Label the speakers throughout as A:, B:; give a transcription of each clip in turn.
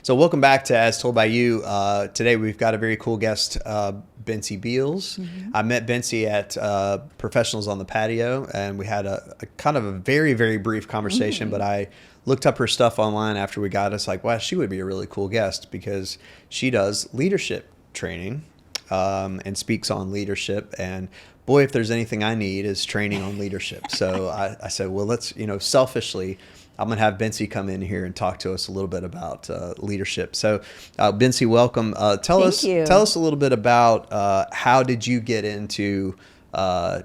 A: So welcome back to As Told by You. Today we've got a very cool guest, Bency Beals. I met Bency at Professionals on the Patio, and we had a kind of a very, very brief conversation, but I looked up her stuff online after we got us like, wow, she would be a really cool guest because she does leadership training and speaks on leadership. And boy, if there's anything I need is training on leadership. So I said, well, let's, selfishly, I'm going to have Bency come in here and talk to us a little bit about leadership. So, Bency, welcome. Tell us a little bit about how did you get into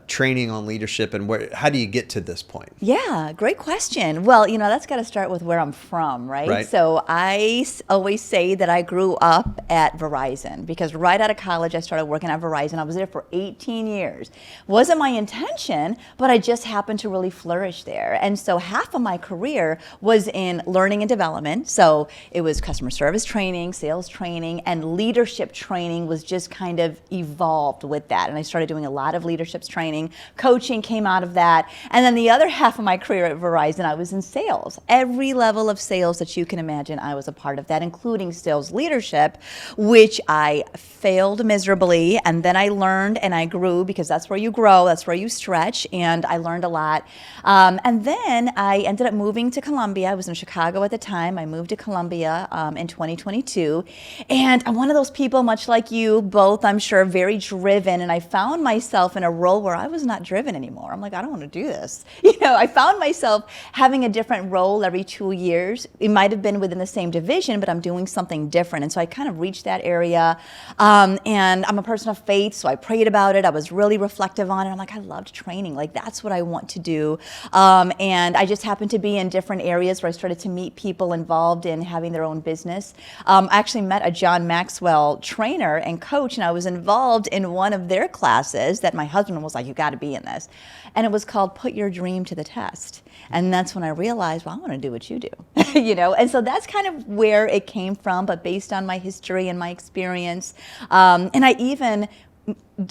A: training on leadership, and how do you get to this point?
B: Yeah, great question. Well, that's got to start with where I'm from, right? So I always say that I grew up at Verizon because right out of college I started working at Verizon. I was there for 18 years. Wasn't my intention, but I just happened to really flourish there. And so half of my career was in learning and development. So it was customer service training, sales training, and leadership training was just kind of evolved with that. And I started doing a lot of leadership training. Coaching came out of that. And then the other half of my career at Verizon, I was in sales. Every level of sales that you can imagine, I was a part of that, including sales leadership, which I failed miserably. And then I learned and I grew because that's where you grow, that's where you stretch. And I learned a lot. And then I ended up moving to Columbia. I was in Chicago at the time. I moved to Columbia in 2022. And I'm one of those people, much like you, both, I'm sure, very driven. And I found myself in a role where I was not driven anymore. I'm like, I don't want to do this. I found myself having a different role every 2 years. It might have been within the same division, but I'm doing something different. And so I kind of reached that area. And I'm a person of faith, so I prayed about it. I was really reflective on it. I'm like, I loved training. Like, that's what I want to do. And I just happened to be in different areas where I started to meet people involved in having their own business. I actually met a John Maxwell trainer and coach, and I was involved in one of their classes that my husband was like, you got to be in this. And it was called Put Your Dream to the Test. And that's when I realized, well, I want to do what you do, And so that's kind of where it came from, but based on my history and my experience. And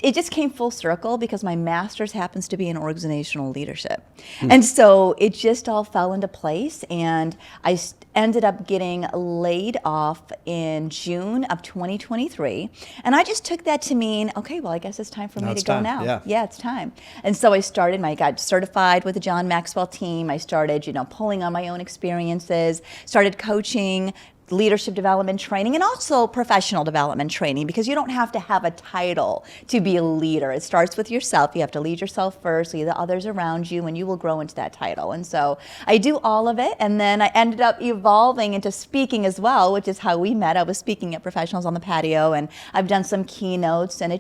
B: it just came full circle because my master's happens to be in organizational leadership. And so it just all fell into place, and I ended up getting laid off in June of 2023. And I just took that to mean, okay, well, I guess it's time for me to go now. Yeah, it's time. And so I got certified with the John Maxwell team. I started, pulling on my own experiences, started coaching, leadership development training, and also professional development training, because you don't have to have a title to be a leader. It starts with yourself. You have to lead yourself first, lead the others around you, and you will grow into that title. And so I do all of it, and then I ended up evolving into speaking as well, which is how we met. I was speaking at Professionals on the Patio, and I've done some keynotes, and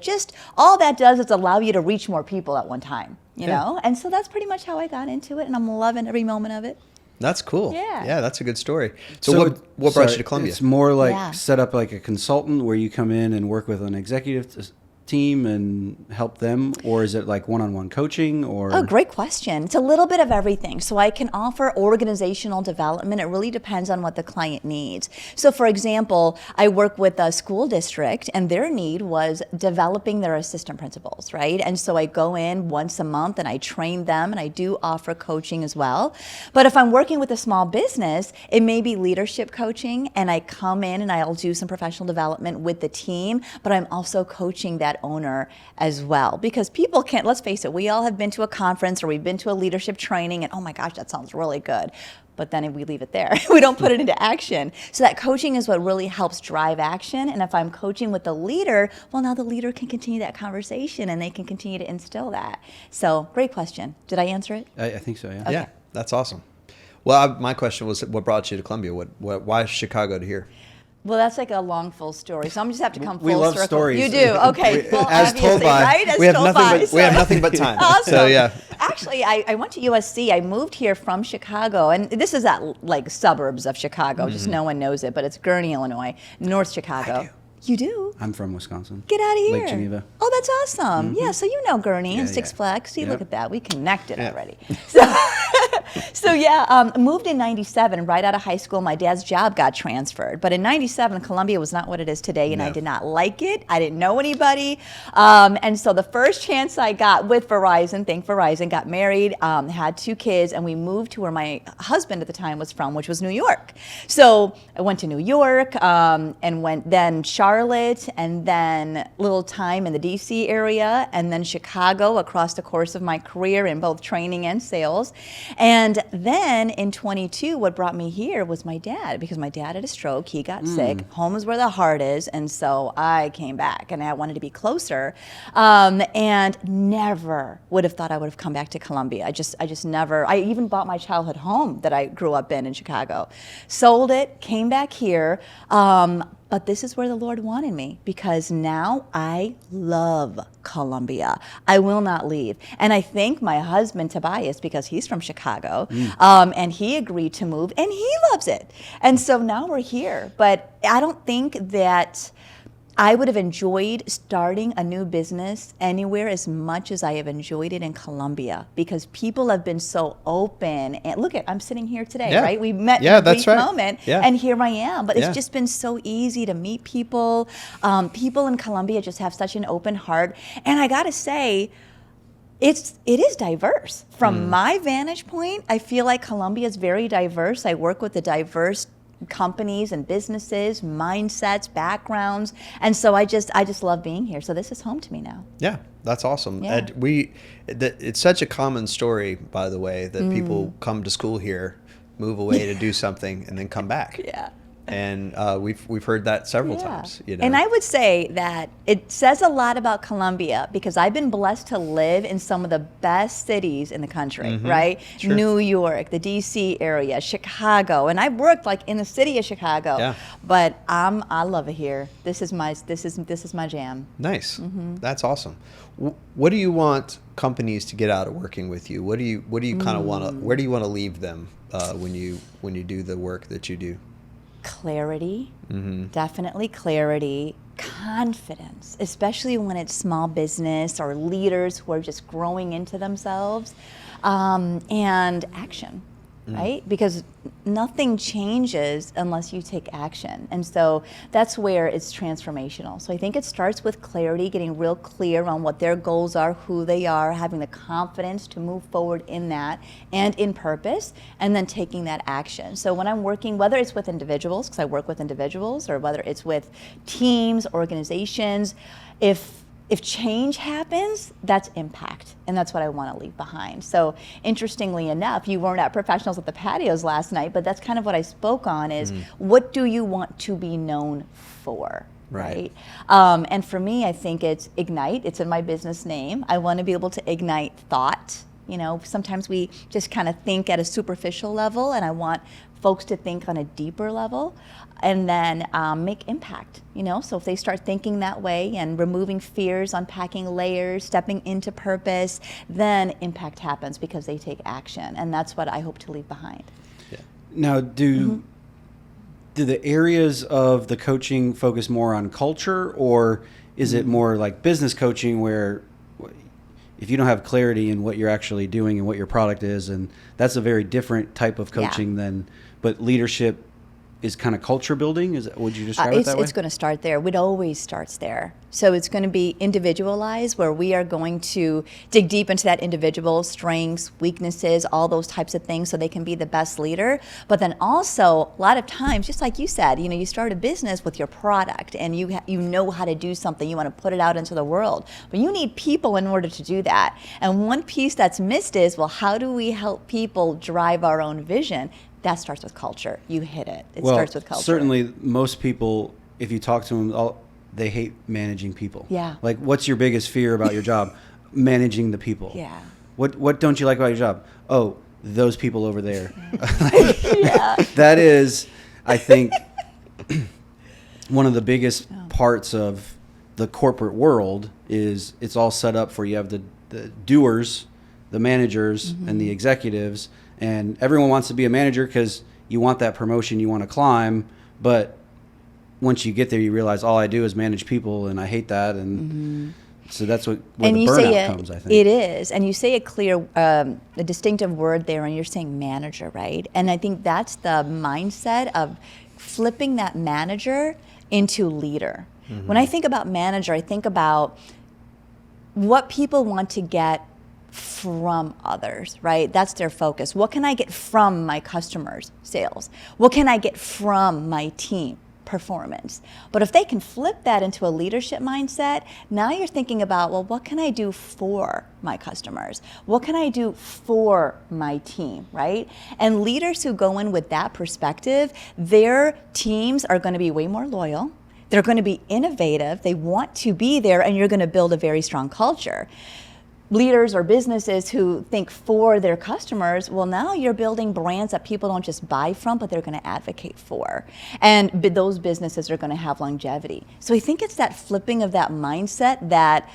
B: all that does is allow you to reach more people at one time, you know? And so that's pretty much how I got into it, and I'm loving every moment of it.
A: That's cool.
B: Yeah,
A: that's a good story. So what brought you to Columbia?
C: It's more like set up like a consultant where you come in and work with an executive team and help them, or is it like one-on-one coaching? Or
B: great question. It's a little bit of everything. So I can offer organizational development. It really depends on what the client needs. So for example, I work with a school district, and their need was developing their assistant principals, right? And so I go in once a month and I train them, and I do offer coaching as well. But if I'm working with a small business, it may be leadership coaching, and I come in and I'll do some professional development with the team, but I'm also coaching that owner as well, because people can't, let's face it, we all have been to a conference or we've been to a leadership training and, oh my gosh, that sounds really good. But then we leave it there. We don't put it into action. So that coaching is what really helps drive action. And if I'm coaching with the leader, well, now the leader can continue that conversation and they can continue to instill that. So great question. Did I answer it?
C: I think so, yeah.
B: Okay.
A: Yeah, that's awesome. Well, my question was, what brought you to Columbia? Why Chicago to here?
B: Well, that's like a long, full story. So I'm just have to come full
C: we love
B: circle.
C: Stories.
B: You do? Okay. Well,
A: as told by,
B: right? As
A: we have
B: told
A: nothing
B: by.
A: but we have nothing but time.
B: Awesome.
A: So yeah.
B: Actually, I went to USC. I moved here from Chicago, and this is at like suburbs of Chicago. Just no one knows it, but it's Gurnee, Illinois, North Chicago.
A: I do.
B: You do?
C: I'm from Wisconsin.
B: Get out of here.
C: Lake Geneva.
B: Oh, that's awesome. Yeah, so you know Gurnee and Six
C: yeah.
B: Flags. See,
C: Yep.
B: look at that. We connected
A: Yeah.
B: already. So, So yeah, moved in 97, right out of high school. My dad's job got transferred. But in 97, Columbia was not what it is today, and
A: No.
B: I did not like it. I didn't know anybody. And so the first chance I got with Verizon, thank Verizon, got married, had 2 kids, and we moved to where my husband at the time was from, which was New York. So I went to New York and went then Charlotte, and then little time in the DC area, and then Chicago across the course of my career in both training and sales. And then in 22, what brought me here was my dad, because my dad had a stroke. He got sick. Home is where the heart is. And so I came back, and I wanted to be closer. And never would have thought I would have come back to Columbia. I just never. I even bought my childhood home that I grew up in Chicago. Sold it, came back here. But this is where the Lord wanted me, because now I love Columbia. I will not leave. And I thank my husband, Tobias, because he's from Chicago, and he agreed to move, and he loves it. And so now we're here. But I don't think that I would have enjoyed starting a new business anywhere as much as I have enjoyed it in Columbia, because people have been so open. And look I'm sitting here today, right? We met in a brief moment, and here I am. But it's just been so easy to meet people. People in Columbia just have such an open heart. And I got to say, it is diverse. From my vantage point, I feel like Columbia is very diverse. I work with a diverse companies and businesses, mindsets, backgrounds, and so I just love being here. So this is home to me now.
A: Yeah, that's awesome.
B: Yeah.
A: It's such a common story, by the way, that people come to school here, move away to do something, and then come back.
B: Yeah.
A: And we've heard that several times. You know?
B: And I would say that it says a lot about Columbia, because I've been blessed to live in some of the best cities in the country, right?
A: Sure.
B: New York, the DC area, Chicago, and I've worked like in the city of Chicago.
A: Yeah.
B: But I love it here. This is my jam.
A: Nice. That's awesome. What do you want companies to get out of working with you? What do you kind of want to? Where do you want to leave them when you do the work that you do?
B: Clarity, definitely clarity, confidence, especially when it's small business or leaders who are just growing into themselves, and action, right? Because nothing changes unless you take action. And so that's where it's transformational. So I think it starts with clarity, getting real clear on what their goals are, who they are, having the confidence to move forward in that and in purpose, and then taking that action. So when I'm working, whether it's with individuals, because I work with individuals, or whether it's with teams, organizations, if change happens, that's impact, and that's what I want to leave behind. So interestingly enough, you weren't at Professionals at the Patios last night, but that's kind of what I spoke on is what do you want to be known for? Right. And for me, I think it's ignite. It's in my business name. I want to be able to ignite thought. You know, sometimes we just kind of think at a superficial level, and I want folks to think on a deeper level, and then make impact, you know? So if they start thinking that way and removing fears, unpacking layers, stepping into purpose, then impact happens because they take action. And that's what I hope to leave behind.
C: Yeah. Now, do the areas of the coaching focus more on culture, or is it more like business coaching where if you don't have clarity in what you're actually doing and what your product is, and that's a very different type of coaching than, but leadership is kind of culture building? Would you describe it that way?
B: It's going to start there. It always starts there. So it's going to be individualized, where we are going to dig deep into that individual's strengths, weaknesses, all those types of things, so they can be the best leader. But then also, a lot of times, just like you said, you know, you start a business with your product, and you know how to do something. You want to put it out into the world, but you need people in order to do that. And one piece that's missed is, well, how do we help people drive our own vision? That starts with culture. You hit it. It starts with culture.
C: Certainly, most people, if you talk to them, they hate managing people.
B: Yeah.
C: Like, what's your biggest fear about your job? Managing the people.
B: Yeah.
C: What don't you like about your job? Oh, those people over there.
B: Yeah.
C: That is, I think, one of the biggest parts of the corporate world is it's all set up for you have the doers, the managers, and the executives. And everyone wants to be a manager because you want that promotion, you want to climb. But once you get there, you realize all I do is manage people, and I hate that. And So that's where
B: and
C: the
B: you
C: burnout
B: say
C: comes, I think.
B: It is. And you say a clear, a distinctive word there, and you're saying manager, right? And I think that's the mindset of flipping that manager into leader. When I think about manager, I think about what people want to get from others, right? That's their focus. What can I get from my customers' sales? What can I get from my team? Performance. But if they can flip that into a leadership mindset, now you're thinking about, well, what can I do for my customers? What can I do for my team, right? And leaders who go in with that perspective, their teams are going to be way more loyal. They're going to be innovative. They want to be there, and you're going to build a very strong culture. Leaders or businesses who think for their customers, well, now you're building brands that people don't just buy from, but they're going to advocate for. And those businesses are going to have longevity. So I think it's that flipping of that mindset that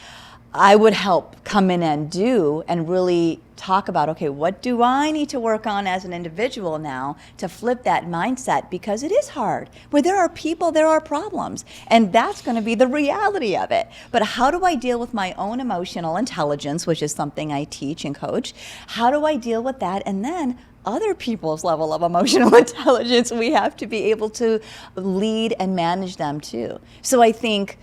B: I would help come in and do, and really talk about, okay, what do I need to work on as an individual now to flip that mindset? Because it is hard. Where there are people, there are problems. And that's going to be the reality of it. But how do I deal with my own emotional intelligence, which is something I teach and coach? How do I deal with that? And then other people's level of emotional intelligence, we have to be able to lead and manage them too. So I think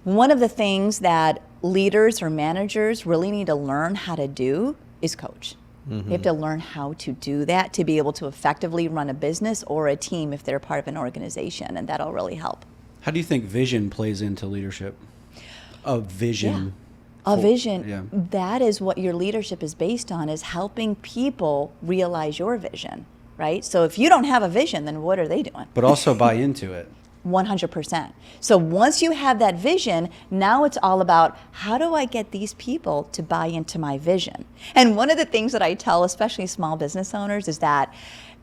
B: one of the things that leaders or managers really need to learn how to do is coach. You have to learn how to do that to be able to effectively run a business or a team if they're part of an organization, and that'll really help.
C: How do you think vision plays into leadership? A vision.
B: Yeah. A vision,
C: yeah.
B: That is what your leadership is based on, is helping people realize your vision, right? So if you don't have a vision, then what are they doing?
C: But also buy into it.
B: 100%. So once you have that vision, now it's all about, how do I get these people to buy into my vision? And one of the things that I tell, especially small business owners, is that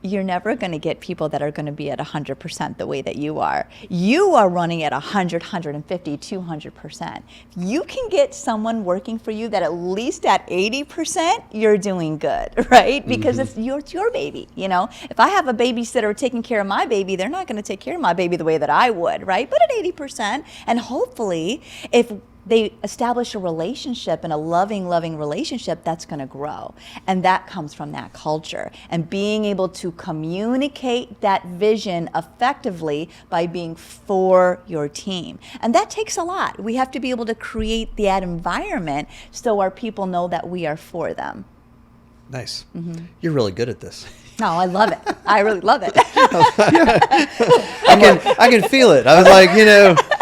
B: you're never going to get people that are going to be at 100% the way that you are. You are running at 100, 150, 200%. If you can get someone working for you that at least at 80%, you're doing good, right? Because it's your baby, you know? If I have a babysitter taking care of my baby, they're not going to take care of my baby the way that I would, right? But at 80%, and hopefully, if they establish a relationship, and a loving relationship, that's going to grow. And that comes from that culture. And being able to communicate that vision effectively by being for your team. And that takes a lot. We have to be able to create that environment so our people know that we are for them.
A: Nice. You're really good at this.
B: No, I love it. I really love it.
A: I can feel it. I was like,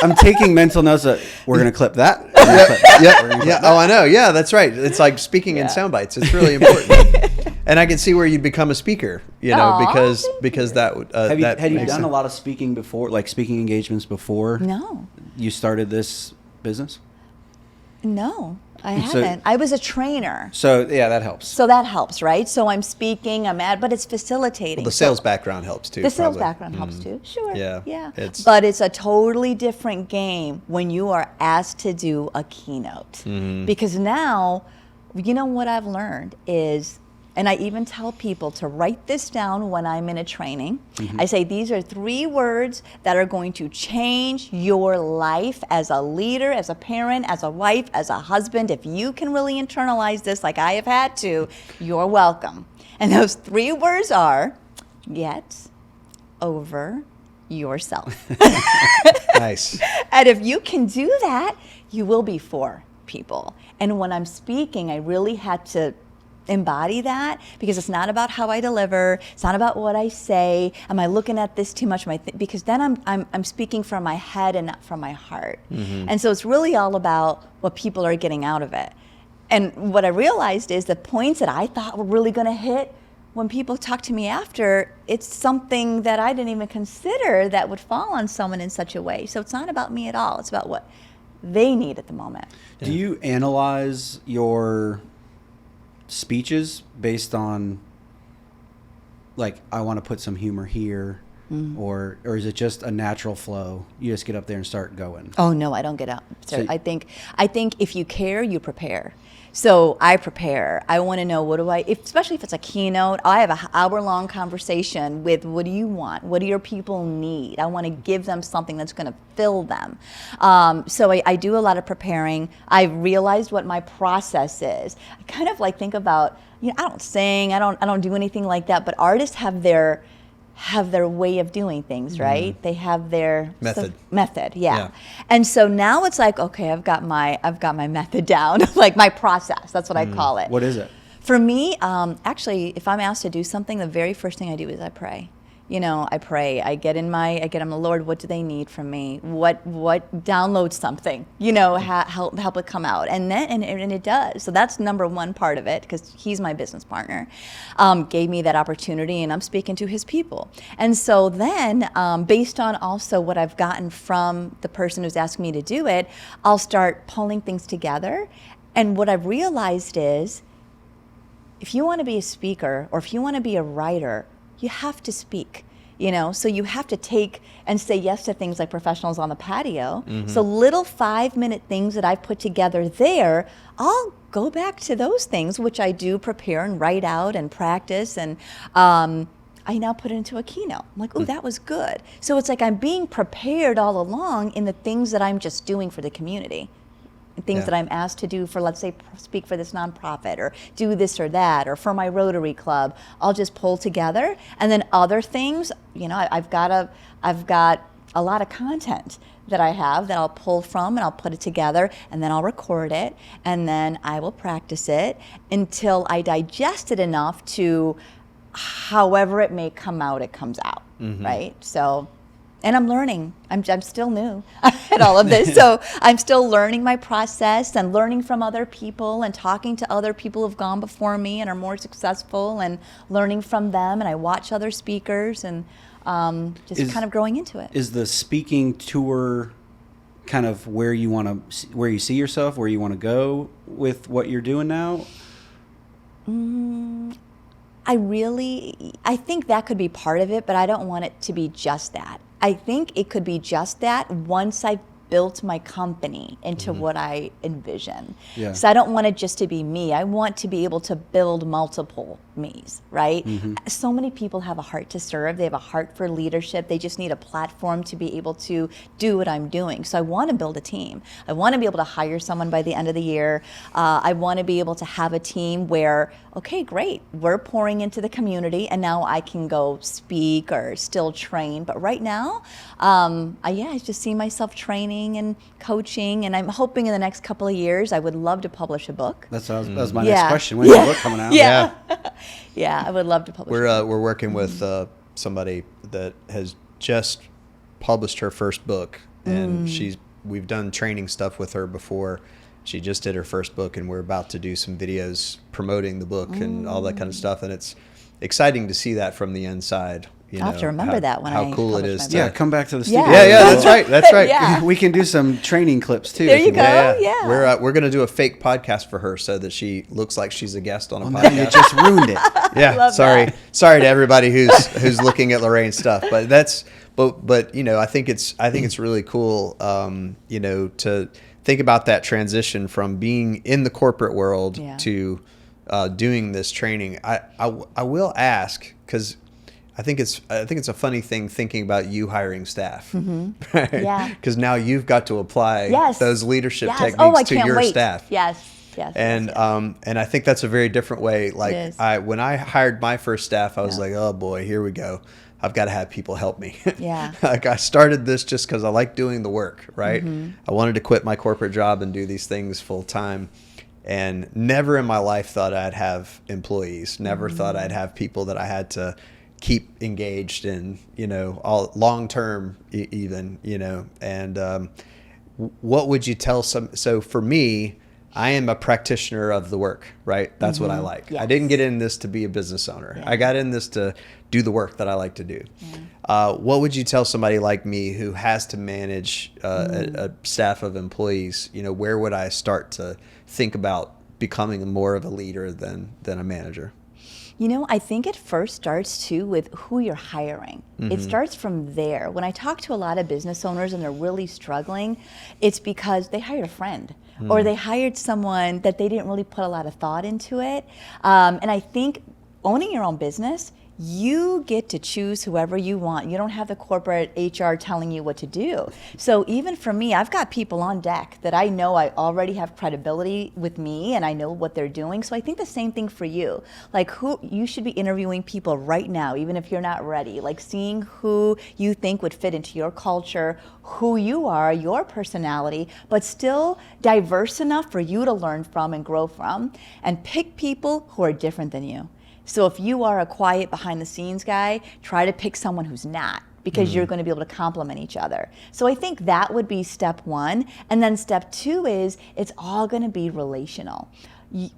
C: I'm taking mental notes that we're going to clip that.
A: Yeah. Oh, I know. Yeah, that's right. It's like speaking in sound bites. It's really important. And I can see where you'd become a speaker, because that would.
C: Have you done a lot of speaking before, like speaking engagements before?
B: No.
C: You started this business?
B: No, I haven't. I was a trainer.
C: So yeah, that helps.
B: So that helps, right? So I'm speaking, but it's facilitating.
A: Well, the sales background helps too.
B: The sales background helps too. Sure.
A: Yeah.
B: But it's a totally different game when you are asked to do a keynote. Because now, what I've learned is, and I even tell people to write this down when I'm in a training. I say, these are 3 words that are going to change your life as a leader, as a parent, as a wife, as a husband. If you can really internalize this like I have had to, you're welcome. And those 3 words are, get over yourself.
A: Nice.
B: And if you can do that, you will be for people. And when I'm speaking, I really had to embody that, because it's not about how I deliver. It's not about what I say. Am I looking at this too much? Because then I'm speaking from my head and not from my heart. And so it's really all about what people are getting out of it. And what I realized is the points that I thought were really going to hit, when people talk to me after, it's something that I didn't even consider that would fall on someone in such a way. So it's not about me at all. It's about what they need at the moment.
C: Do you analyze your speeches based on, like, I want to put some humor here, or is it just a natural flow? You just get up there and start going.
B: Oh no, I don't get up.
C: So
B: I think if you care, you prepare. So I prepare. I want to know especially if it's a keynote. I have an hour-long conversation with what do you want? What do your people need? I want to give them something that's going to fill them. So I do a lot of preparing. I've realized what my process is. I kind of like think about, I don't sing. I don't do anything like that. But artists have their way of doing things, right? They have their method, yeah. And so now it's like, okay, I've got my method down, like my process. That's what I call it.
C: What is it?
B: For me, actually, if I'm asked to do something, the very first thing I do is I pray. I pray. I get in the Lord, what do they need from me? What download something, help it come out. And then, and it does. So that's number one part of it, because he's my business partner, gave me that opportunity, and I'm speaking to his people. And so then, based on also what I've gotten from the person who's asking me to do it, I'll start pulling things together. And what I've realized is, if you want to be a speaker, or if you want to be a writer, you have to speak, so you have to take and say yes to things like Professionals on the Patio. So little 5-minute things that I put together there, I'll go back to those things, which I do prepare and write out and practice. And I now put it into a keynote. I'm like, oh, that was good. So it's like I'm being prepared all along in the things that I'm just doing for the community. Things that I'm asked to do for, let's say, speak for this nonprofit, or do this or that, or for my Rotary Club. I'll just pull together, and then other things, I've got a lot of content that I have that I'll pull from, and I'll put it together, and then I'll record it, and then I will practice it until I digest it enough to, however it may come out, it comes out, right? So. And I'm learning. I'm still new at all of this. So I'm still learning my process and learning from other people and talking to other people who've gone before me and are more successful, and learning from them. And I watch other speakers and kind of growing into it.
C: Is the speaking tour kind of where you see yourself, where you want to go with what you're doing now?
B: I think that could be part of it, but I don't want it to be just that. I think it could be just that once I've built my company into what I envision. Yeah. So I don't want it just to be me. I want to be able to build multiple me's, right? So many people have a heart to serve. They have a heart for leadership. They just need a platform to be able to do what I'm doing. So I want to build a team. I want to be able to hire someone by the end of the year. I want to be able to have a team where, okay, great, we're pouring into the community, and now I can go speak or still train. But right now, I just see myself training and coaching, and I'm hoping in the next couple of years I would love to publish a book.
C: That was my next question. When's the book coming out?
B: Yeah, I would love to publish a book.
A: We're working with somebody that has just published her first book, and we've done training stuff with her before. She just did her first book, and we're about to do some videos promoting the book and all that kind of stuff, and it's exciting to see that from the inside.
B: I'll have to remember that when
A: how cool it is.
C: Yeah, come back to the studio.
A: Yeah, that's right. That's right.
B: Yeah.
C: We can do some training clips too.
B: There you go. Yeah.
A: We're going to do a fake podcast for her so that she looks like she's a guest on a podcast.
C: You just ruined it.
A: Yeah, sorry to everybody who's looking at Lorraine's stuff, but I think it's really cool, to think about that transition from being in the corporate world to doing this training. I will ask, because I think it's a funny thing thinking about you hiring staff, right? Yeah. Because now you've got to apply those leadership techniques to your staff.
B: Yes.
A: And I think that's a very different way. Like when I hired my first staff, I was like, oh boy, here we go. I've got to have people help me. Yeah. Like I started this just because I like doing the work, right? I wanted to quit my corporate job and do these things full time. And never in my life thought I'd have employees. Never thought I'd have people that I had to keep engaged in, all long term even, and what would you tell so for me, I am a practitioner of the work, right? That's what I like. Yes. I didn't get in this to be a business owner. Yeah. I got in this to do the work that I like to do. Yeah. What would you tell somebody like me who has to manage a staff of employees? Where would I start to think about becoming more of a leader than a manager?
B: I think it first starts too with who you're hiring. It starts from there. When I talk to a lot of business owners and they're really struggling, it's because they hired a friend or they hired someone that they didn't really put a lot of thought into it. And I think owning your own business, you get to choose whoever you want. You don't have the corporate HR telling you what to do. So even for me, I've got people on deck that I know I already have credibility with me and I know what they're doing. So I think the same thing for you. Like who you should be interviewing people right now, even if you're not ready. Like seeing who you think would fit into your culture, who you are, your personality, but still diverse enough for you to learn from and grow from. And pick people who are different than you. So if you are a quiet behind the scenes guy, try to pick someone who's not, because you're going to be able to complement each other. So I think that would be step one. And then step two is it's all going to be relational.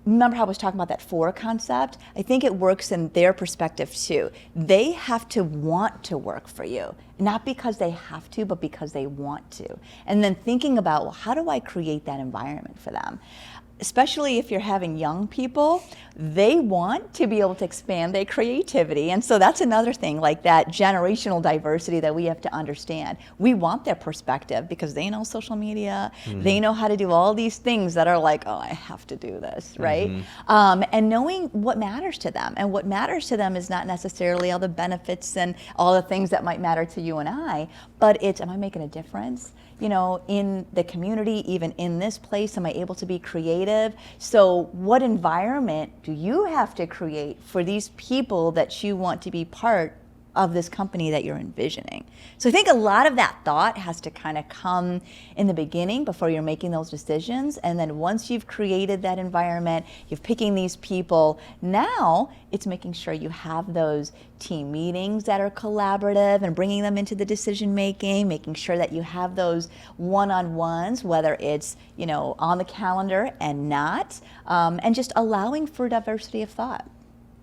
B: Remember how I was talking about that 4 concept? I think it works in their perspective too. They have to want to work for you, not because they have to, but because they want to. And then thinking about, well, how do I create that environment for them? Especially if you're having young people, they want to be able to expand their creativity. And so that's another thing, like that generational diversity that we have to understand. We want their perspective because they know social media, they know how to do all these things that are like, oh, I have to do this, right? And knowing what matters to them. And what matters to them is not necessarily all the benefits and all the things that might matter to you and I, but it's, am I making a difference? In the community, even in this place, am I able to be creative? So what environment do you have to create for these people that you want to be part of this company that you're envisioning? So I think a lot of that thought has to kind of come in the beginning before you're making those decisions. And then once you've created that environment, you're picking these people, now it's making sure you have those team meetings that are collaborative and bringing them into the decision making, making sure that you have those one-on-ones, whether it's, on the calendar and not, and just allowing for diversity of thought.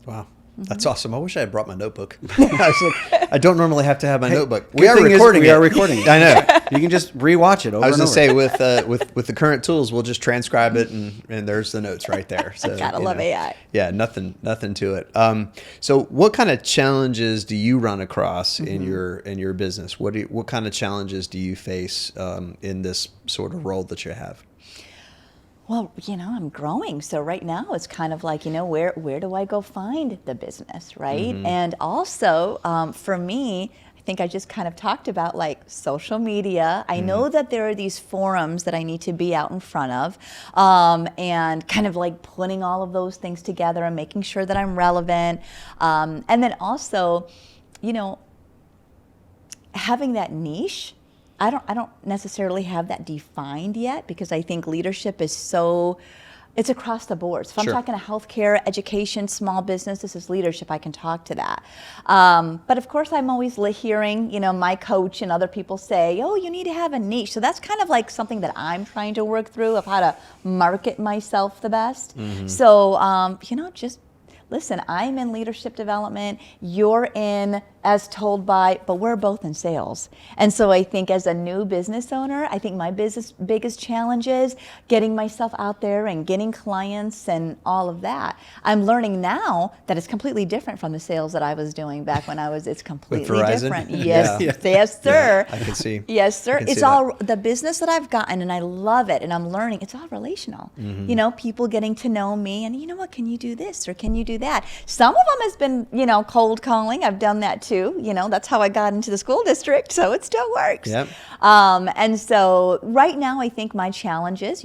A: Wow. That's awesome. I wish I had brought my notebook. I was like, I don't normally have to have my notebook.
C: We are recording it.
A: I know.
C: You can just rewatch it over
A: I was
C: and
A: going
C: over.
A: to say, with the current tools, we'll just transcribe it, and there's the notes right there. So
B: Gotta love AI.
A: Yeah, nothing to it. So what kind of challenges do you run across in your business? What kind of challenges do you face in this sort of role that you have?
B: Well, I'm growing. So right now it's kind of like, where do I go find the business, right? And also for me, I think I just kind of talked about like social media. I know that there are these forums that I need to be out in front of and kind of like putting all of those things together and making sure that I'm relevant. And then also, having that niche. I don't necessarily have that defined yet because I think leadership is it's across the board. So if I'm talking to healthcare, education, small business, this is leadership, I can talk to that. But of course, I'm always hearing, my coach and other people say, oh, you need to have a niche. So that's kind of like something that I'm trying to work through of how to market myself the best. So, just listen, I'm in leadership development, you're in as told by, but we're both in sales. And so I think as a new business owner, I think my biggest challenge is getting myself out there and getting clients and all of that. I'm learning now that it's completely different from the sales that I was doing back when it's completely
A: With Verizon?
B: different. Yes, yes, sir.
A: Yeah, I can see.
B: Yes, sir.
A: I can see
B: It's all the business that I've gotten, and I love it, and I'm learning. It's all relational. People getting to know me, and can you do this or can you do that? Some of them has been, cold calling. I've done that too. That's how I got into the school district, so it still works.
A: Yep.
B: And so right now, I think my challenge is,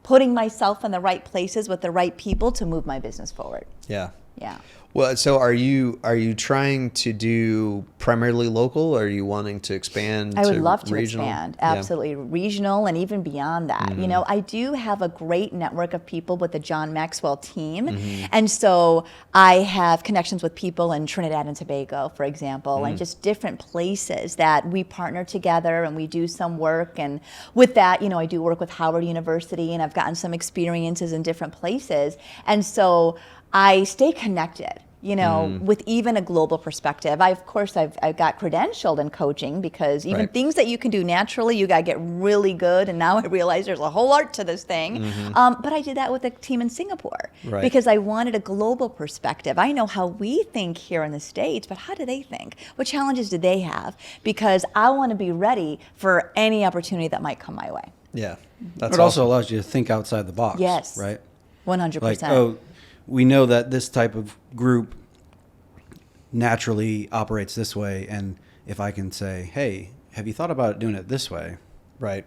B: putting myself in the right places with the right people to move my business forward.
A: Yeah.
B: Yeah.
A: Well, so are you trying to do primarily local, or are you wanting to expand?
B: I would love to
A: regional?
B: expand, absolutely, regional and even beyond that. I do have a great network of people with the John Maxwell team, and so I have connections with people in Trinidad and Tobago, for example, and just different places that we partner together and we do some work. And with that, I do work with Howard University, and I've gotten some experiences in different places, and so I stay connected. with even a global perspective. Of course, I've got credentialed in coaching because even things that you can do naturally, you got to get really good. And now I realize there's a whole art to this thing. But I did that with a team in Singapore because I wanted a global perspective. I know how we think here in the States, but how do they think? What challenges do they have? Because I want to be ready for any opportunity that might come my way.
A: Yeah.
C: It also allows you to think outside the box.
B: Yes.
C: Right?
B: 100%.
C: Like, we know that this type of group naturally operates this way, and if I can say, hey, have you thought about doing it this way?
A: Right.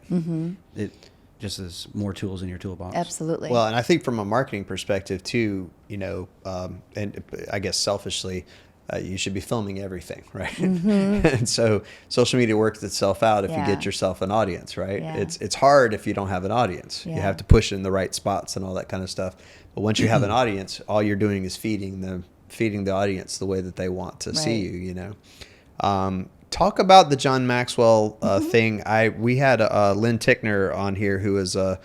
C: It just is more tools in your toolbox.
B: Absolutely.
A: Well, and I think from a marketing perspective too, and I guess selfishly, you should be filming everything, right? And so social media works itself out if you get yourself an audience, right? It's hard if you don't have an audience. You have to push in the right spots and all that kind of stuff. But once you have an audience, all you're doing is feeding the audience the way that they want to see you. Talk about the John Maxwell thing. We had Lynn Tickner on here, who is a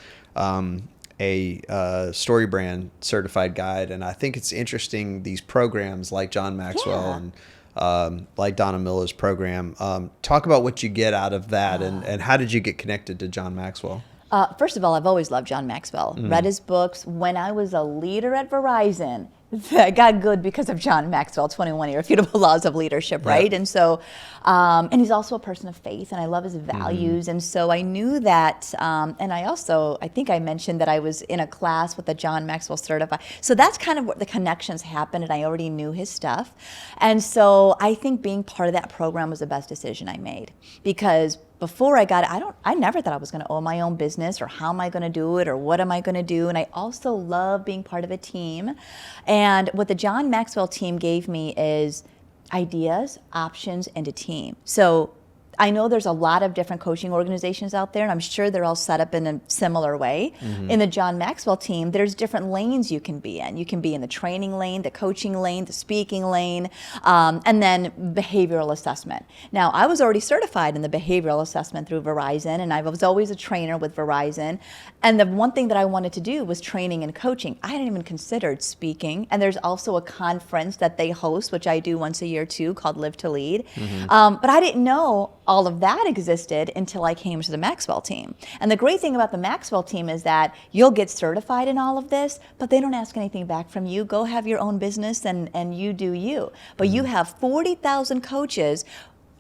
A: Story Brand certified guide, and I think it's interesting, these programs like John Maxwell and like Donna Miller's program. Talk about what you get out of that, and how did you get connected to John Maxwell?
B: First of all, I've always loved John Maxwell. Read his books. When I was a leader at Verizon, I got good because of John Maxwell, 21 Irrefutable Laws of Leadership, right? And so, and he's also a person of faith, and I love his values. And so I knew that, and I think I mentioned that I was in a class with a John Maxwell certified. So that's kind of where the connections happened, and I already knew his stuff. And so I think being part of that program was the best decision I made, because before I got it, I never thought I was going to own my own business, or how am I going to do it, or what am I going to do. And I also love being part of a team. And what the John Maxwell team gave me is ideas, options, and a team. So I know there's a lot of different coaching organizations out there, and I'm sure they're all set up in a similar way. In the John Maxwell team, there's different lanes you can be in. You can be in the training lane, the coaching lane, the speaking lane, and then behavioral assessment. Now, I was already certified in the behavioral assessment through Verizon, and I was always a trainer with Verizon. And the one thing that I wanted to do was training and coaching. I hadn't even considered speaking. And there's also a conference that they host, which I do once a year too, called Live to Lead. But I didn't know all of that existed until I came to the Maxwell team. And the great thing about the Maxwell team is that you'll get certified in all of this, but they don't ask anything back from you. Go have your own business and you do you. But you have 40,000 coaches.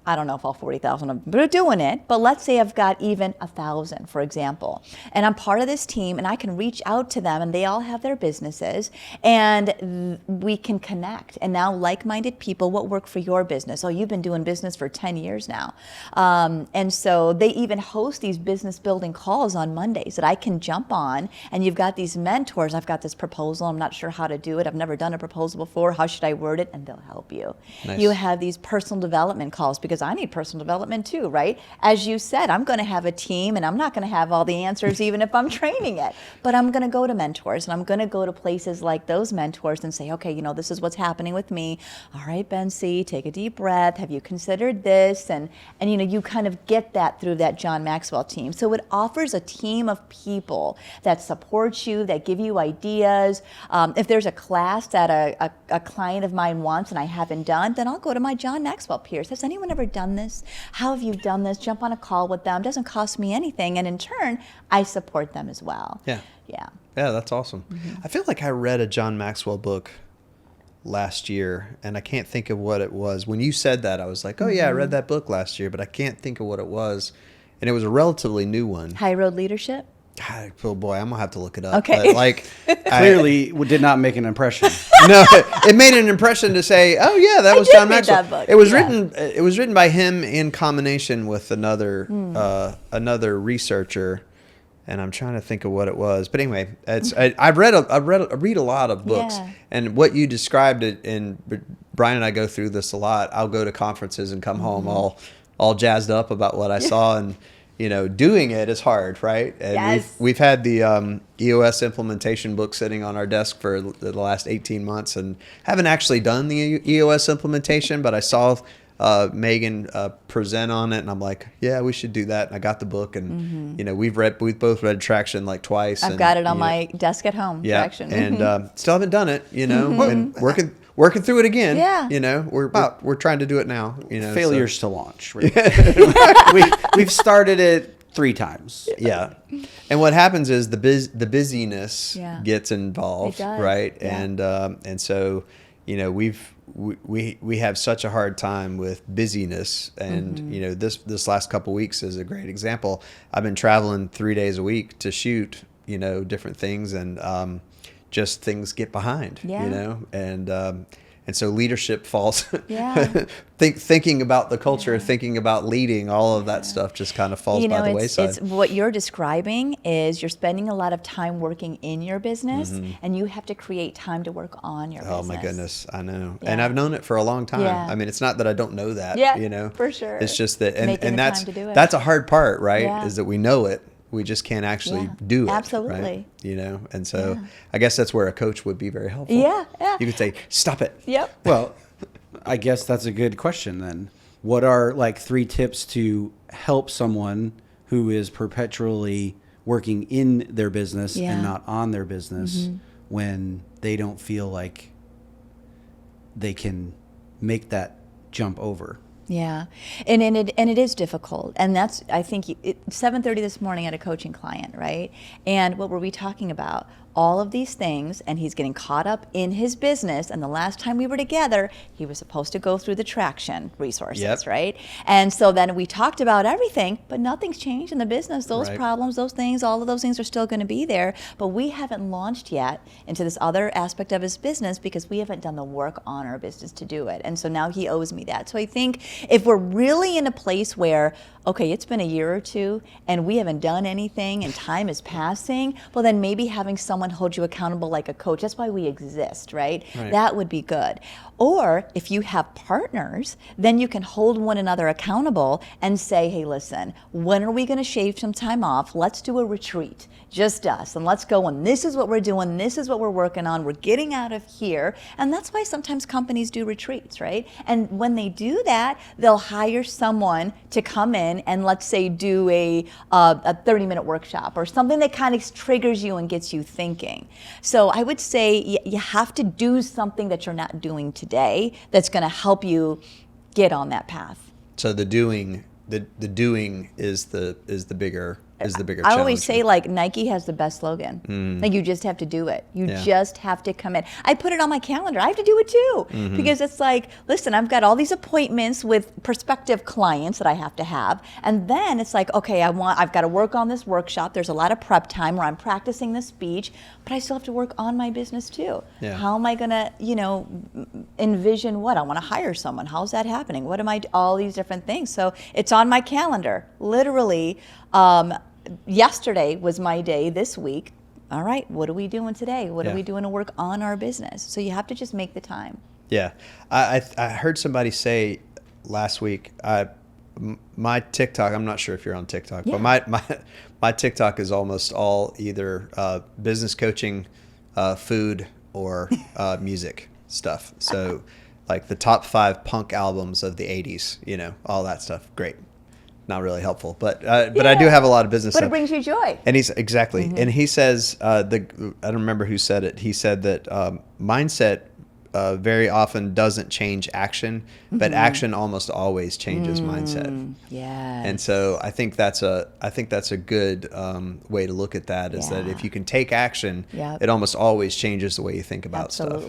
B: I don't know if all 40,000 of them are doing it, but let's say I've got even 1,000, for example, and I'm part of this team, and I can reach out to them, and they all have their businesses, and we can connect. And now like-minded people, what work for your business? Oh, you've been doing business for 10 years now. And so they even host these business building calls on Mondays that I can jump on, and you've got these mentors. I've got this proposal. I'm not sure how to do it. I've never done a proposal before. How should I word it? And they'll help you.
A: Nice.
B: You have these personal development calls, because I need personal development too, right? As you said, I'm going to have a team, and I'm not going to have all the answers even if I'm training it, but I'm going to go to mentors, and I'm going to go to places like those mentors and say, okay, this is what's happening with me. All right, Bency, take a deep breath. Have you considered this? And you kind of get that through that John Maxwell team. So it offers a team of people that support you, that give you ideas. If there's a class that a client of mine wants and I haven't done, then I'll go to my John Maxwell peers. Has anyone ever done this? How have you done this? Jump on a call with them. Doesn't cost me anything. And in turn, I support them as well.
A: Yeah.
B: Yeah.
A: Yeah, that's awesome. I feel like I read a John Maxwell book last year, and I can't think of what it was. When you said that, I was like, oh yeah, I read that book last year, but I can't think of what it was. And it was a relatively new one.
B: High Road Leadership?
A: Oh boy, I'm gonna have to look it up.
B: Okay.
A: But
C: Clearly did not make an impression.
A: No, it made an impression to say, oh yeah, that was John Maxwell.
B: That book.
A: It was written. It was written by him in combination with another researcher, and I'm trying to think of what it was. But anyway, I read a lot of books, and what you described it. And Brian and I go through this a lot. I'll go to conferences and come home all jazzed up about what I saw, and doing it is hard, right? And
B: yes.
A: we've had the EOS implementation book sitting on our desk for the last 18 months, and haven't actually done the EOS implementation, but I saw Megan present on it, and I'm like, yeah, we should do that. And I got the book, and we've both read Traction like twice.
B: I've got it on my desk at home.
A: Yeah,
B: Traction.
A: and still haven't done it. And working through it again.
B: Yeah.
A: You know, we're trying to do it now. You know,
C: Failures to launch. Right? We've started it 3 times.
A: Yeah. And what happens is the busyness gets involved,
B: It does.
A: right?
B: Yeah.
A: And so, you know, we have such a hard time with busyness, and you know, this last couple weeks is a great example. I've been traveling 3 days a week to shoot, you know, different things, and just things get behind, you know, and so leadership falls. Thinking about the culture, thinking about leading, all of that stuff just kind of falls by the wayside.
B: It's what you're describing is you're spending a lot of time working in your business, and you have to create time to work on your business.
A: Oh my goodness, I know. And I've known it for a long time. I mean, it's not that I don't know that, you know.
B: For sure.
A: It's just that,
B: Making
A: and
B: the
A: that's
B: time to do it.
A: that's a hard part, right? Is that we know it. We just can't actually do it.
B: Absolutely.
A: Right? You know, and so I guess that's where a coach would be very helpful.
B: Yeah.
A: You could say, stop it.
B: Yep.
C: Well, I guess that's a good question then. What are like 3 tips to help someone who is perpetually working in their business and not on their business when they don't feel like they can make that jump over?
B: Yeah, and it is difficult, and that's, I think, 7:30 this morning at a coaching client, right? And what were we talking about? All of these things, and he's getting caught up in his business. And the last time we were together, he was supposed to go through the traction resources, right? And so then we talked about everything, but nothing's changed in the business. Those problems, those things, all of those things are still going to be there. But we haven't launched yet into this other aspect of his business because we haven't done the work on our business to do it. And so now he owes me that. So I think if we're really in a place where, okay, it's been a year or 2 and we haven't done anything and time is passing, well, then maybe having someone hold you accountable like a coach, that's why we exist, right? That would be good. Or if you have partners, then you can hold one another accountable and say, hey, listen, when are we going to shave some time off? Let's do a retreat, just us, and let's go, and this is what we're doing, this is what we're working on, we're getting out of here. And that's why sometimes companies do retreats, right? And when they do that, they'll hire someone to come in and, let's say, do a 30-minute workshop or something that kind of triggers you and gets you thinking. So I would say you have to do something that you're not doing today that's going to help you get on that path.
A: So the doing is the bigger challenge.
B: I always say, like, Nike has the best slogan. Like, you just have to do it. You just have to commit. I put it on my calendar. I have to do it too, because it's like, listen, I've got all these appointments with prospective clients that I have to have, and then it's like, okay, I've got to work on this workshop. There's a lot of prep time where I'm practicing the speech, but I still have to work on my business too. How am I gonna, envision what I want to hire someone? How's that happening? What am I? All these different things. So it's on my calendar, literally. Yesterday was my day this week. All right, what are we doing today? What are we doing to work on our business? So you have to just make the time.
A: Yeah. I heard somebody say last week, my TikTok, I'm not sure if you're on TikTok, but my TikTok is almost all either business coaching, food, or music stuff. So like the top 5 punk albums of the 80s, all that stuff. Great. Not really helpful, but I do have a lot of business
B: But
A: stuff.
B: it brings you joy.
A: And he's exactly, and he says I don't remember who said it. He said that mindset very often doesn't change action, but action almost always changes mindset.
B: Yeah.
A: And so I think that's a good way to look at that, is that if you can take action, it almost always changes the way you think about stuff.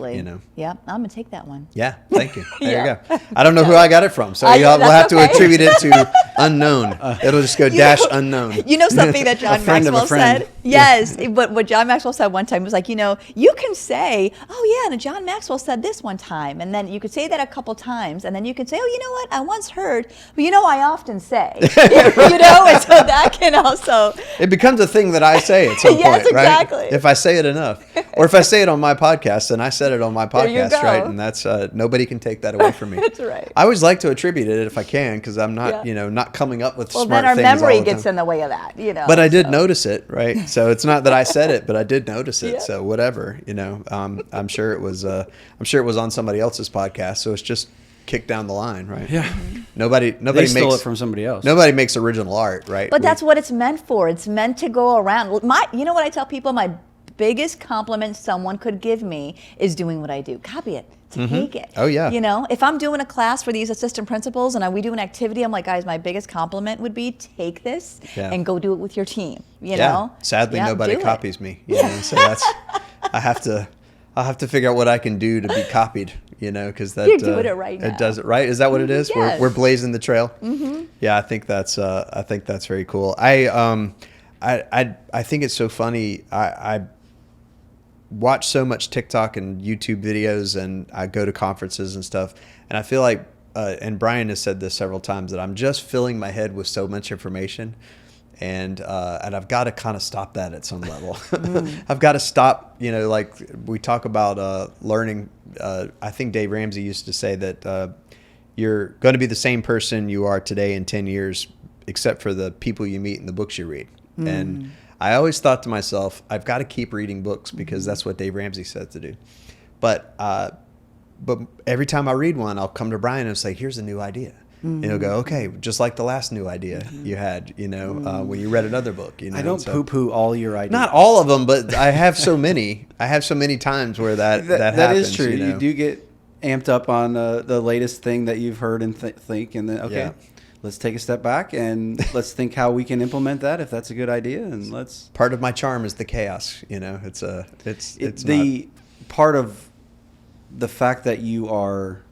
B: Yeah, I'm gonna take that one.
A: Yeah, thank you. There you go. I don't know who I got it from, so we'll have to attribute it to unknown. It'll just go dash unknown.
B: You know something that John Maxwell said? Yes, but what John Maxwell said one time was like, you can say, oh yeah, and John Maxwell said this one time, and then you could say that a couple times, and then you could say, oh, you know what, I once heard, but I often say, and so that can also...
A: It becomes a thing that I say at some point, right?
B: Exactly.
A: If I say it enough. Or if I say it on my podcast, and I said it on my podcast, right? And that's, nobody can take that away from me.
B: That's right.
A: I always like to attribute it if I can, because I'm not, not coming up with smart things.
B: Well, then our memory gets in the way of that,
A: But I did notice it, right? So it's not that I said it, but I did notice it. So whatever, I'm sure it was on somebody else's podcast, so it's just kicked down the line, right?
C: Yeah.
A: Nobody
C: stole it from somebody else.
A: Nobody makes original art, right?
B: But that's what it's meant for. It's meant to go around. You know what I tell people? My biggest compliment someone could give me is doing what I do. Copy it. take it.
A: Oh, yeah.
B: You know, if I'm doing a class for these assistant principals and we do an activity, I'm like, guys, my biggest compliment would be take this and go do it with your team. You know?
A: Sadly, nobody copies me. You know, so that's I'll have to figure out what I can do to be copied. You know, because that
B: you're doing it right now.
A: It does it right. Is that what it is?
B: Yes.
A: We're blazing the trail.
B: Mm-hmm.
A: Yeah, I think that's very cool. I think it's so funny. I watch so much TikTok and YouTube videos, and I go to conferences and stuff, and I feel like, and Brian has said this several times, that I'm just filling my head with so much information, and I've got to kind of stop that at some level. I've got to stop, you know, like we talk about learning. I think Dave Ramsey used to say that you're going to be the same person you are today in 10 years, except for the people you meet and the books you read. And I always thought to myself, I've got to keep reading books because that's what Dave Ramsey said to do. But every time I read one, I'll come to Brian and say, here's a new idea. And he'll go, okay, just like the last new idea you had, you know, when you read another book. You know,
C: I don't poo-poo all your ideas.
A: Not all of them, but I have so many. I have so many times where that happens.
C: That is true.
A: You know?
C: You do get amped up on the latest thing that you've heard and think, and then, okay, let's take a step back and let's think how we can implement that if that's a good idea. And let's.
A: Part of my charm is the chaos. You know, it's
C: the part of the fact that you are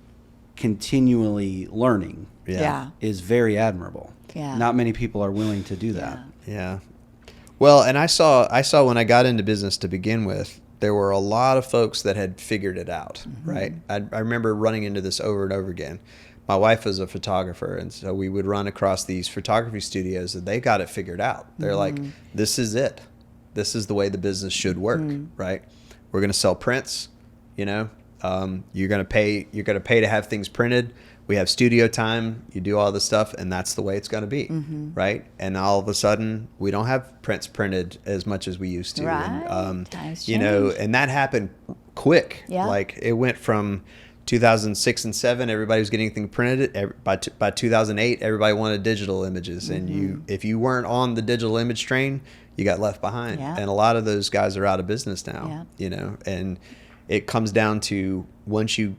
C: continually learning. Is very admirable. Not many people are willing to do that.
A: Yeah. Well, and I saw when I got into business to begin with, there were a lot of folks that had figured it out, right? I remember running into this over and over again. My wife was a photographer, and so we would run across these photography studios and they got it figured out. They're like, this is it. This is the way the business should work, right? We're going to sell prints, you know. You're going to pay to have things printed. We have studio time, you do all this stuff, and that's the way it's going to be, right? And all of a sudden, we don't have prints printed as much as we used to.
B: Right.
A: And,
B: Times
A: you know,
B: change.
A: and that happened quick.
B: Yeah.
A: Like, it went from 2006 and 2007, everybody was getting things printed. By 2008, everybody wanted digital images. And if you weren't on the digital image train, you got left behind.
B: Yeah.
A: And a lot of those guys are out of business now, you know, and it comes down to once you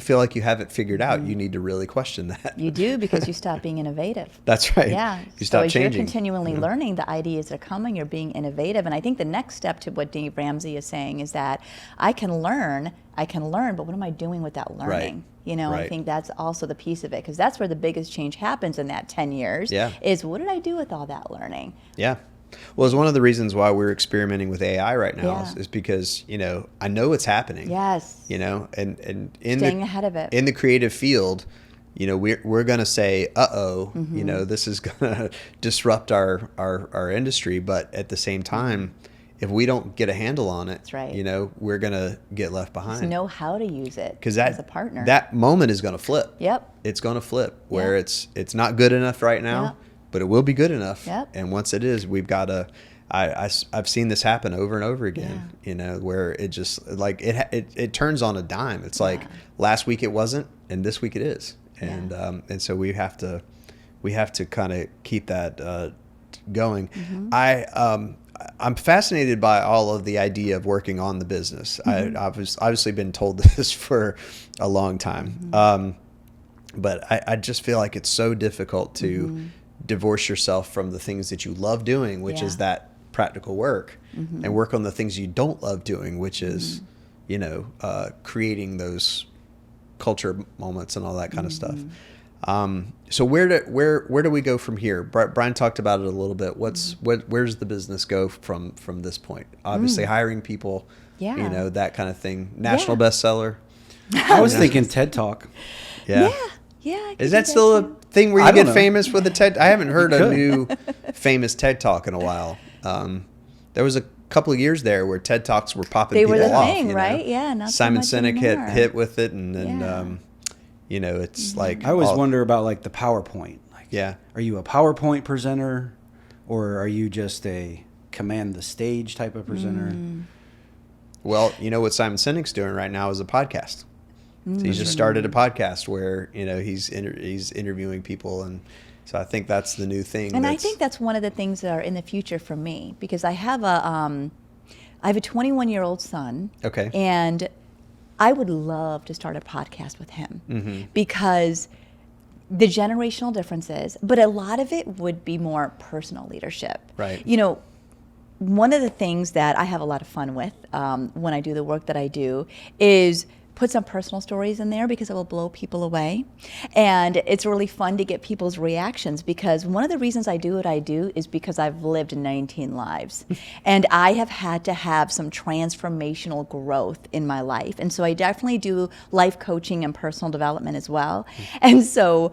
A: feel like you have it figured out, you need to really question that.
B: You do, because you stop being innovative.
A: That's right.
B: Yeah.
A: You stop
B: so as
A: changing.
B: you're continually learning, the ideas are coming, you're being innovative. And I think the next step to what Dave Ramsey is saying is that I can learn, but what am I doing with that learning?
A: Right.
B: You know, I think that's also the piece of it, because that's where the biggest change happens in that 10 years is what did I do with all that learning?
A: Yeah. Well, it's one of the reasons why we're experimenting with AI right now is because, you know, I know it's happening.
B: Yes.
A: You know, and
B: staying ahead of it.
A: In the creative field, you know, we're going to say, you know, this is going to disrupt our industry. But at the same time, if we don't get a handle on it, you know, we're going to get left behind.
B: Just know how to use it
A: as
B: a partner.
A: That moment is going to flip.
B: Yep.
A: It's going to flip where it's not good enough right now. But it will be good enough. And once it is, we've got to, I've seen this happen over and over again, you know, where it just like it turns on a dime. It's like last week it wasn't, and this week it is. And so we have to kind of keep that going. I'm fascinated by all of the idea of working on the business. I've obviously been told this for a long time. But I just feel like it's so difficult to divorce yourself from the things that you love doing, which is that practical work, and work on the things you don't love doing, which is, you know, creating those culture moments and all that kind of stuff. So where do we go from here? Brian talked about it a little bit. Where's the business go from this point? Obviously hiring people, you know, that kind of thing. National bestseller.
C: I was thinking TED Talk.
B: Yeah.
A: Is that still a thing where you get famous with a TED? I haven't heard a new famous TED Talk in a while. There was a couple of years there where TED Talks were popping people off.
B: They were the thing,
A: you know?
B: right? Yeah. Not
A: Simon
B: so much
A: Sinek
B: anymore.
A: hit with it, and you know, it's like
C: I always wonder about like the PowerPoint. Like, are you a PowerPoint presenter, or are you just a command the stage type of presenter?
A: Well, you know what Simon Sinek's doing right now is a podcast. So he's just started a podcast where, you know, he's interviewing people, and so I think that's the new thing.
B: And I think that's one of the things that are in the future for me, because I have a 21-year-old son.
A: Okay.
B: And I would love to start a podcast with him because the generational differences, but a lot of it would be more personal leadership.
A: Right.
B: One of the things that I have a lot of fun with when I do the work that I do is put some personal stories in there because it will blow people away. And it's really fun to get people's reactions because one of the reasons I do what I do is because I've lived 19 lives. And I have had to have some transformational growth in my life. And so I definitely do life coaching and personal development as well. And so,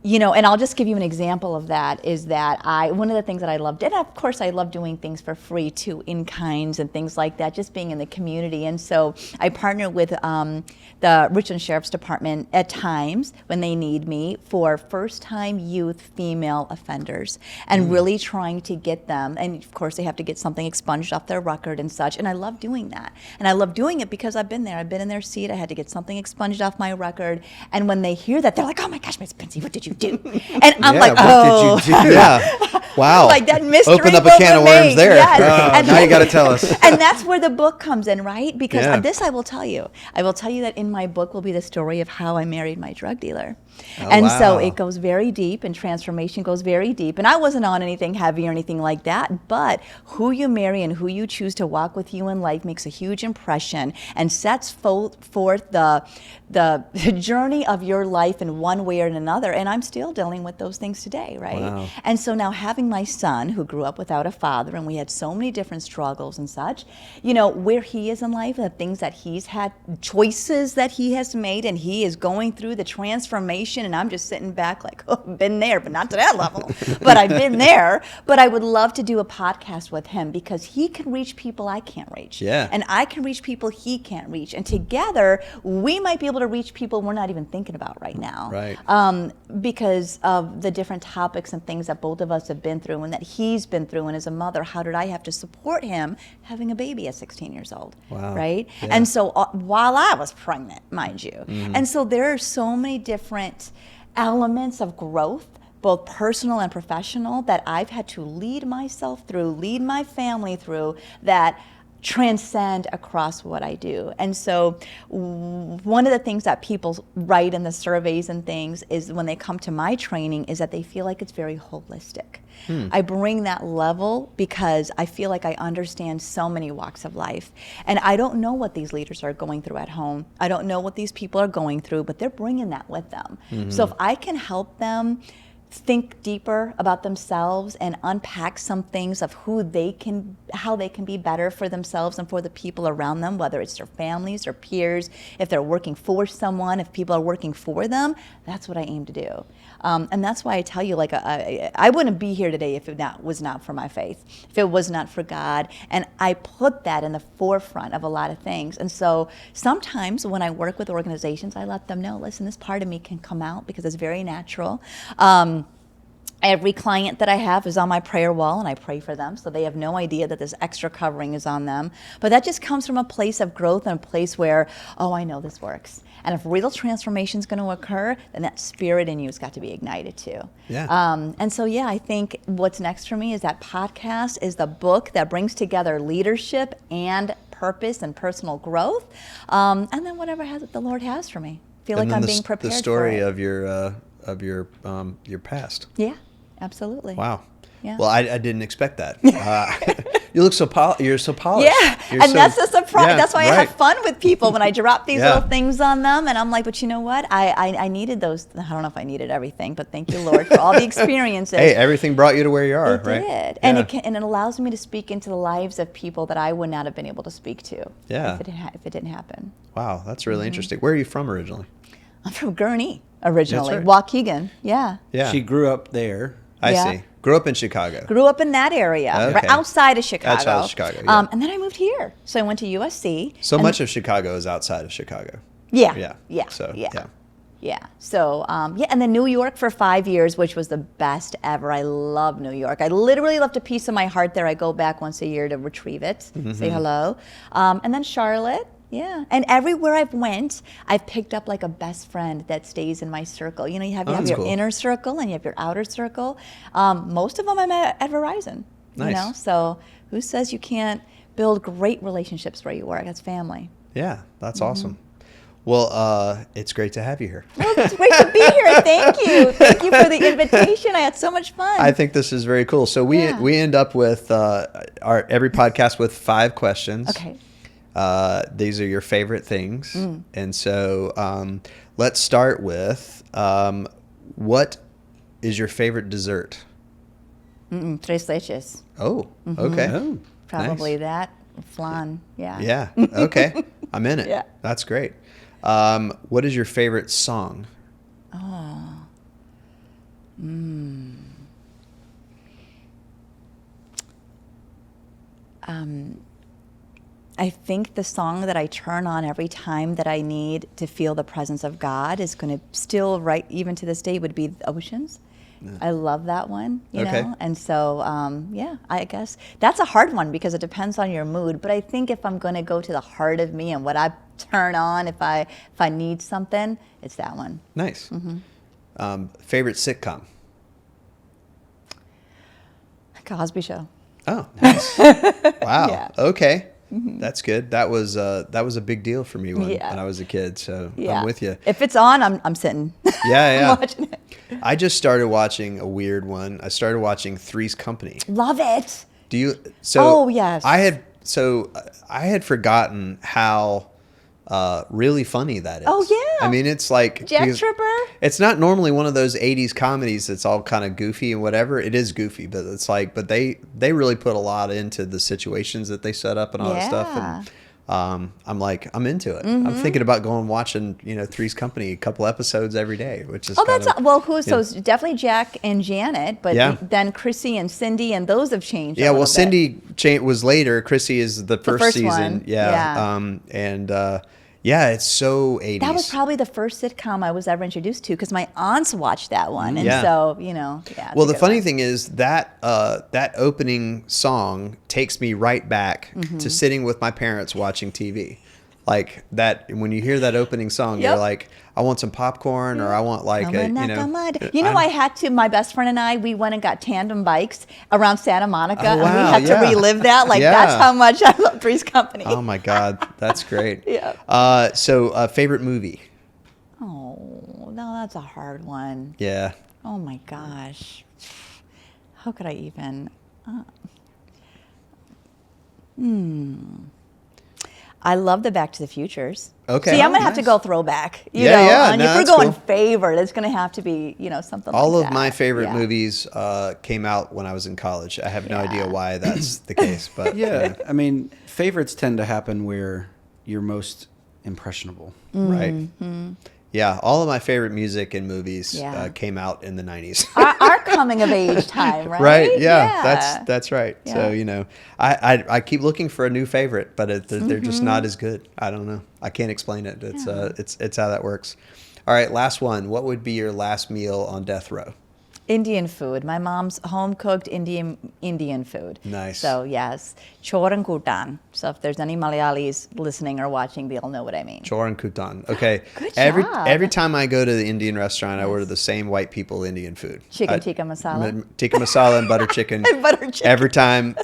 B: and I'll just give you an example of that is that one of the things that I loved, and of course I love doing things for free too, in kinds and things like that, just being in the community. And so I partner with the Richmond Sheriff's Department at times when they need me for first-time youth female offenders and really trying to get them, and of course they have to get something expunged off their record and such, and I love doing that. And I love doing it because I've been there. I've been in their seat. I had to get something expunged off my record. And when they hear that, they're like, oh my gosh, Miss Bency, what did you do? And I'm like, oh.
C: What did you do?
A: Yeah. Wow.
B: Like that mystery
A: Open up a can of worms there.
B: Yes.
C: And now you got to tell us.
B: And that's where the book comes in, right? Because this I will tell you. I will tell you that in my book will be the story of how I married my drug dealer. And so it goes very deep, and transformation goes very deep. And I wasn't on anything heavy or anything like that, but who you marry and who you choose to walk with you in life makes a huge impression and sets forth the journey of your life in one way or another. And I'm still dealing with those things today, right?
A: Wow.
B: And so now having my son who grew up without a father, and we had so many different struggles and such, where he is in life, the things that he's had, choices that he has made, and he is going through the transformation, and I'm just sitting back like, oh, been there, but not to that level. But I've been there. But I would love to do a podcast with him because he can reach people I can't reach.
A: Yeah.
B: And I can reach people he can't reach. And together, we might be able to reach people we're not even thinking about right now.
A: Right.
B: Because of the different topics and things that both of us have been through and that he's been through. And as a mother, how did I have to support him having a baby at 16 years old?
A: Wow.
B: Right?
A: Yeah.
B: And so while I was pregnant, mind you. And so there are so many different elements of growth, both personal and professional, that I've had to lead myself through, lead my family through, that transcend across what I do. And so one of the things that people write in the surveys and things is when they come to my training is that they feel like it's very holistic. I bring that level because I feel like I understand so many walks of life. And I don't know what these leaders are going through at home. I don't know what these people are going through, but they're bringing that with them. So if I can help them think deeper about themselves and unpack some things of how they can be better for themselves and for the people around them, whether it's their families or peers, if they're working for someone, if people are working for them, that's what I aim to do. And that's why I tell you, like, I wouldn't be here today if it was not for my faith, if it was not for God. And I put that in the forefront of a lot of things. And so sometimes when I work with organizations, I let them know, listen, this part of me can come out because it's very natural. Every client that I have is on my prayer wall, and I pray for them, so they have no idea that this extra covering is on them. But that just comes from a place of growth and a place where, oh, I know this works. And if real transformation is going to occur, then that spirit in you has got to be ignited too.
A: Yeah.
B: And so, I think what's next for me is that podcast is the book that brings together leadership and purpose and personal growth, and then whatever the Lord has for me. I feel like I'm being prepared for it.
A: The story of your past.
B: Yeah. Absolutely.
A: Wow.
B: Yeah.
A: Well, I didn't expect that. You look you're so polished.
B: Yeah, that's the surprise.
A: Yeah,
B: that's why I have fun with people when I drop these
A: Yeah.
B: little things on them, and I'm like, but you know what? I needed those. I don't know if I needed everything, but thank you, Lord, for all the experiences.
A: Hey, everything brought you to where you are,
B: It
A: right?
B: did, and it allows me to speak into the lives of people that I would not have been able to speak to.
A: Yeah.
B: If it didn't happen.
A: Wow, that's really interesting. Where are you from originally?
B: I'm from Gurnee originally,
A: That's right.
B: Waukegan. Yeah.
A: Yeah.
C: She grew up there.
A: I
B: Yeah.
A: see. Grew up in Chicago.
B: Grew up in that area,
A: Okay.
B: right outside of Chicago.
A: Outside of Chicago, yeah.
B: And then I moved here. So I went to USC.
A: So
B: and
A: much of Chicago is outside of Chicago.
B: Yeah.
A: Yeah.
B: Yeah.
A: So,
B: yeah.
A: yeah.
B: Yeah. So, and then New York for 5 years, which was the best ever. I love New York. I literally left a piece of my heart there. I go back once a year to retrieve it, say hello. And then Charlotte. Yeah, and everywhere I've went, I've picked up like a best friend that stays in my circle. You have your
A: cool.
B: inner circle and you have your outer circle. Most of them I met at Verizon.
A: Nice.
B: So who says you can't build great relationships where you work? That's family.
A: Yeah, that's awesome. Well, it's great to have you here.
B: Well, it's great to be here. Thank you. Thank you for the invitation. I had so much fun.
A: I think this is very cool. So we end up with every podcast with 5 questions.
B: Okay.
A: These are your favorite things. And so let's start with what is your favorite dessert?
B: Tres leches.
A: Oh, okay.
C: Oh,
B: Probably
C: nice.
B: that. Flan. Yeah.
A: Yeah. Okay. I'm in it.
B: Yeah.
A: That's great. What is your favorite song?
B: I think the song that I turn on every time that I need to feel the presence of God is going to still, right, even to this day, would be Oceans. I love that one, you know? And so, yeah, I guess that's a hard one because it depends on your mood. But I think if I'm going to go to the heart of me and what I turn on, if I need something, it's that one.
A: Nice. Favorite sitcom?
B: Cosby Show.
A: Oh, nice. Wow.
B: Yeah.
A: Okay. That's good. That was a big deal for me when
B: Yeah.
A: I was a kid. So
B: Yeah.
A: I'm with you.
B: If it's on, I'm sitting.
A: Yeah.
B: I'm watching it.
A: I just started watching a weird one. I started watching Three's Company.
B: Love it.
A: Do you? So
B: Oh, yes.
A: I had forgotten how really funny that is.
B: Oh, yeah.
A: I mean, it's like
B: Jack
A: because
B: Tripper.
A: It's not normally one of those '80s comedies that's all kind of goofy and whatever. It is goofy, but it's like, but they really put a lot into the situations that they set up and all that stuff. And I'm like, I'm into it. I'm thinking about going and watching, Three's Company a couple episodes every day, which is
B: So definitely Jack and Janet, but
A: Yeah.
B: then Chrissy and Cindy, and those have changed.
A: Yeah,
B: a
A: well,
B: little bit.
A: Cindy was later. Chrissy is the first
B: first
A: season.
B: one.
A: Yeah.
B: Yeah.
A: Yeah, it's so 80s.
B: That was probably the first sitcom I was ever introduced to because my aunts watched that one, and
A: Yeah.
B: so yeah. it's
A: Well,
B: a
A: the
B: good
A: funny
B: one.
A: thing is that opening song takes me right back to sitting with my parents watching TV. Like that, when you hear that opening song,
B: Yep.
A: you're like, I want some popcorn, or I want like
B: I had to. My best friend and I, we went and got tandem bikes around Santa Monica,
A: Oh,
B: and we
A: wow,
B: had to
A: yeah.
B: relive that. Like
A: Yeah.
B: that's how much I love Three's Company.
A: Oh my God, that's great.
B: Yeah.
A: So favorite movie?
B: Oh no, that's a hard one.
A: Yeah.
B: Oh my gosh. How could I even? I love the Back to the Futures.
A: Okay.
B: See, I'm
A: Oh,
B: gonna have to
A: nice.
B: go throwback. You
A: Yeah,
B: know,
A: yeah,
B: and
A: no,
B: if we're
A: that's
B: going
A: cool.
B: favorite, it's gonna have to be, something
A: All
B: like
A: of
B: that.
A: my favorite
B: Yeah.
A: movies came out when I was in college. I have no
B: Yeah.
A: idea why that's the case, but
C: Yeah, I mean, favorites tend to happen where you're most impressionable.
A: right. Yeah, all of my favorite music and movies
B: Yeah.
A: came out in the 90s.
B: Our coming of age time, right?
A: Right? Yeah, that's right.
B: Yeah.
A: So I keep looking for a new favorite, but they're just not as good. I don't know. I can't explain it. It's how that works. All right, last one. What would be your last meal on death row?
B: Indian food. My mom's home cooked Indian food.
A: Nice.
B: So yes, chor and kutan. So if there's any Malayalis listening or watching, they'll know what I mean.
A: Chor and kutan. Okay.
B: Good
A: every
B: job.
A: every time I go to the Indian restaurant, I order the same white people Indian food.
B: Chicken tikka masala.
A: Tikka masala and butter chicken.
B: And butter chicken.
A: Every time,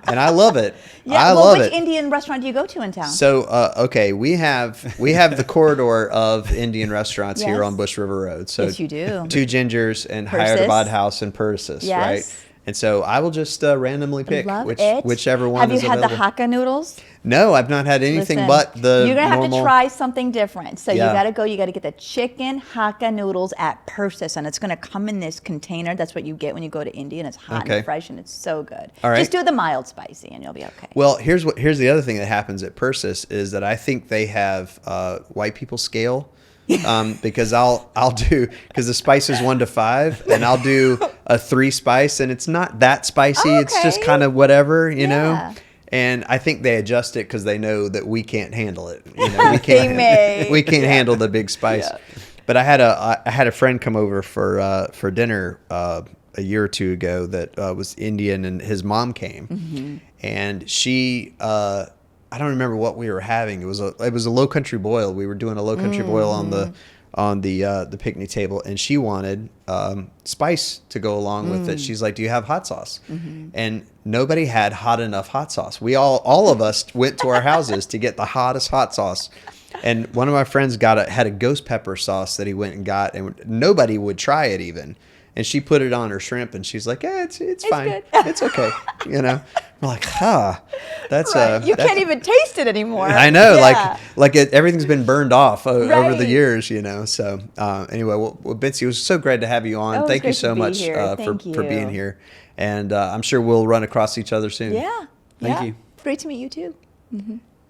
A: and I love it.
B: Yeah.
A: I
B: well,
A: love
B: which
A: it.
B: Indian restaurant do you go to in town?
A: So okay, we have the corridor of Indian restaurants here
B: Yes.
A: on Bush River Road. So
B: Yes, you do.
A: Two Gingers and
B: Persis.
A: Hyderabad House and Persis,
B: Yes.
A: right? And so I will just randomly pick
B: Love it.
A: whichever one
B: Have
A: is
B: you had
A: available.
B: the Hakka noodles?
A: No, I've not had anything
B: Listen,
A: but the
B: you're gonna
A: normal.
B: have to try something different. So
A: Yeah.
B: you got to get the chicken Hakka noodles at Persis, and it's gonna come in this container. That's what you get when you go to India, and it's hot
A: Okay.
B: and fresh, and it's so good.
A: All right.
B: Just do the mild spicy, and you'll be okay.
A: Well, here's the other thing that happens at Persis is that I think they have white people scale. Because I'll do, because the spice is 1 to 5, and I'll do a 3 spice, and it's not that spicy.
B: Oh,
A: It's just
B: okay.
A: kind of whatever, you know.
B: Yeah.
A: And I think they adjust it because they know that we can't handle it. You know, we can't.
B: They may.
A: We can't handle the big spice.
B: Yeah.
A: But I had a friend come over for dinner a year or two ago that was Indian, and his mom came, and she. I don't remember what we were having. It was a low country boil. We were doing a low country boil on on the picnic table, and she wanted spice to go along with it. She's like, "Do you have hot sauce?" And nobody had hot enough hot sauce. We all of us went to our houses to get the hottest hot sauce. And one of my friends had a ghost pepper sauce that he went and got, and nobody would try it even. And she put it on her shrimp, and she's like, "Yeah, it's fine,
B: good.
A: it's okay." You know, we're like, that's
B: right. You can't even taste it anymore.
A: I know,
B: Yeah.
A: everything's been burned off over the
B: Right.
A: years, you know. So anyway, well, Bency, it was so great to have you on.
B: Oh, it was
A: Thank you
B: great
A: so
B: to be
A: much
B: here.
A: for
B: Thank
A: being
B: you.
A: here, and I'm sure we'll run across each other soon.
B: Yeah.
C: Thank
B: yeah.
C: you.
B: Great to meet you too.